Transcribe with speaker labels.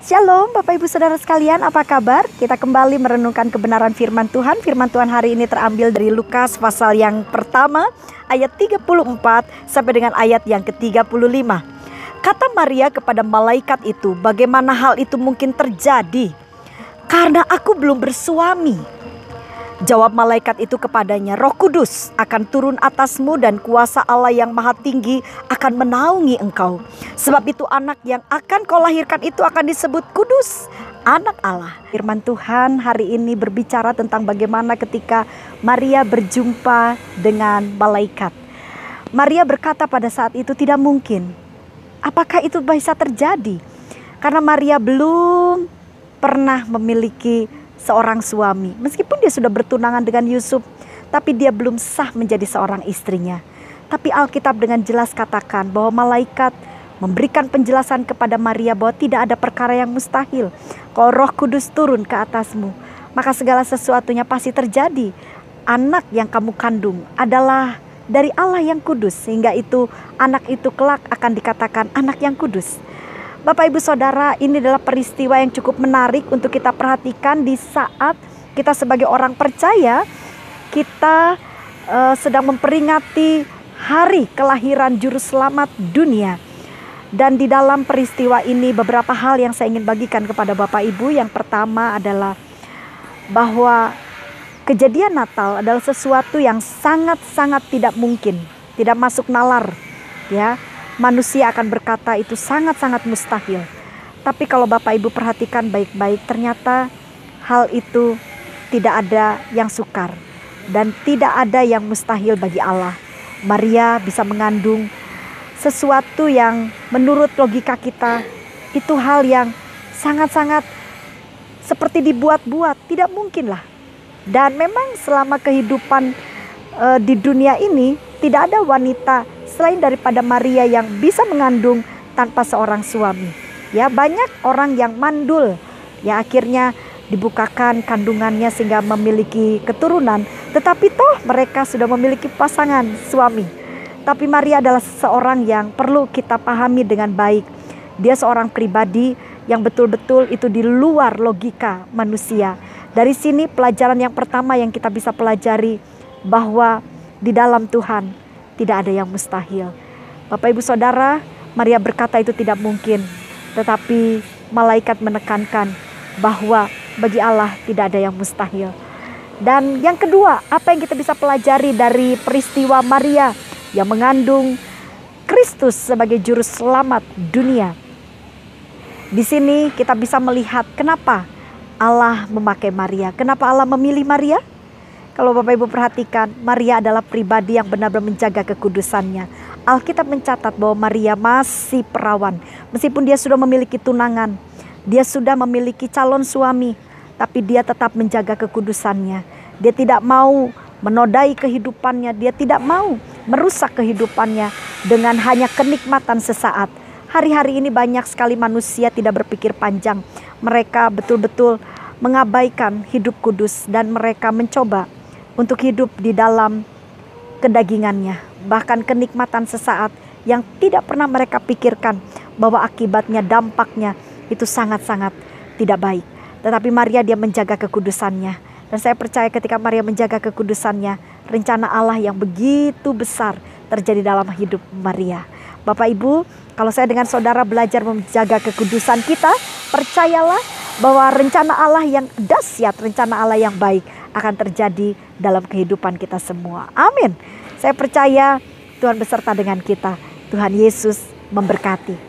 Speaker 1: Shalom Bapak Ibu Saudara sekalian, apa kabar? Kita kembali merenungkan kebenaran firman Tuhan. Firman Tuhan hari ini terambil dari Lukas pasal yang pertama ayat 34 sampai dengan ayat yang ke-35. Kata Maria kepada malaikat itu, bagaimana hal itu mungkin terjadi? Karena aku belum bersuami. Jawab malaikat itu kepadanya, Roh Kudus akan turun atasmu dan kuasa Allah yang Maha Tinggi akan menaungi engkau. Sebab itu anak yang akan kau lahirkan itu akan disebut kudus, anak Allah. Firman Tuhan hari ini berbicara tentang bagaimana ketika Maria berjumpa dengan malaikat. Maria berkata pada saat itu tidak mungkin. Apakah itu bisa terjadi? Karena Maria belum pernah memiliki seorang suami. Meskipun dia sudah bertunangan dengan Yusuf, tapi dia belum sah menjadi seorang istrinya. Tapi Alkitab dengan jelas katakan bahwa malaikat memberikan penjelasan kepada Maria bahwa tidak ada perkara yang mustahil. Kalau Roh Kudus turun ke atasmu, maka segala sesuatunya pasti terjadi. Anak yang kamu kandung adalah dari Allah yang kudus, sehingga itu anak itu kelak akan dikatakan anak yang kudus. Bapak Ibu Saudara, ini adalah peristiwa yang cukup menarik untuk kita perhatikan di saat kita sebagai orang percaya, kita sedang memperingati hari kelahiran Juru Selamat dunia. Dan di dalam peristiwa ini beberapa hal yang saya ingin bagikan kepada Bapak Ibu. Yang pertama adalah bahwa kejadian Natal adalah sesuatu yang sangat-sangat tidak mungkin, tidak masuk nalar, ya. Manusia akan berkata itu sangat-sangat mustahil. Tapi kalau Bapak Ibu perhatikan baik-baik, ternyata hal itu tidak ada yang sukar dan tidak ada yang mustahil bagi Allah. Maria bisa mengandung sesuatu yang menurut logika kita itu hal yang sangat-sangat seperti dibuat-buat, tidak mungkin lah. Dan memang selama kehidupan di dunia ini tidak ada wanita selain daripada Maria yang bisa mengandung tanpa seorang suami. Ya, banyak orang yang mandul, ya akhirnya dibukakan kandungannya sehingga memiliki keturunan, tetapi toh mereka sudah memiliki pasangan suami. Tapi Maria adalah seorang yang perlu kita pahami dengan baik. Dia seorang pribadi yang betul-betul itu di luar logika manusia. Dari sini pelajaran yang pertama yang kita bisa pelajari bahwa di dalam Tuhan tidak ada yang mustahil. Bapak Ibu Saudara, Maria berkata itu tidak mungkin. Tetapi malaikat menekankan bahwa bagi Allah tidak ada yang mustahil. Dan yang kedua, apa yang kita bisa pelajari dari peristiwa Maria yang mengandung Kristus sebagai juru selamat dunia. Di sini kita bisa melihat kenapa Allah memakai Maria. Kenapa Allah memilih Maria? Kalau Bapak Ibu perhatikan, Maria adalah pribadi yang benar-benar menjaga kekudusannya. Alkitab mencatat bahwa Maria masih perawan. Meskipun dia sudah memiliki tunangan, dia sudah memiliki calon suami, tapi dia tetap menjaga kekudusannya. Dia tidak mau menodai kehidupannya, dia tidak mau merusak kehidupannya dengan hanya kenikmatan sesaat. Hari-hari ini banyak sekali manusia tidak berpikir panjang. Mereka betul-betul mengabaikan hidup kudus dan mereka mencoba untuk hidup di dalam kedagingannya. Bahkan kenikmatan sesaat yang tidak pernah mereka pikirkan bahwa akibatnya, dampaknya itu sangat-sangat tidak baik. Tetapi Maria dia menjaga kekudusannya. Dan saya percaya ketika Maria menjaga kekudusannya, rencana Allah yang begitu besar terjadi dalam hidup Maria. Bapak Ibu, kalau saya dengan saudara belajar menjaga kekudusan kita, percayalah bahwa rencana Allah yang dahsyat, rencana Allah yang baik akan terjadi dalam kehidupan kita semua. Amin. Saya percaya Tuhan beserta dengan kita. Tuhan Yesus memberkati.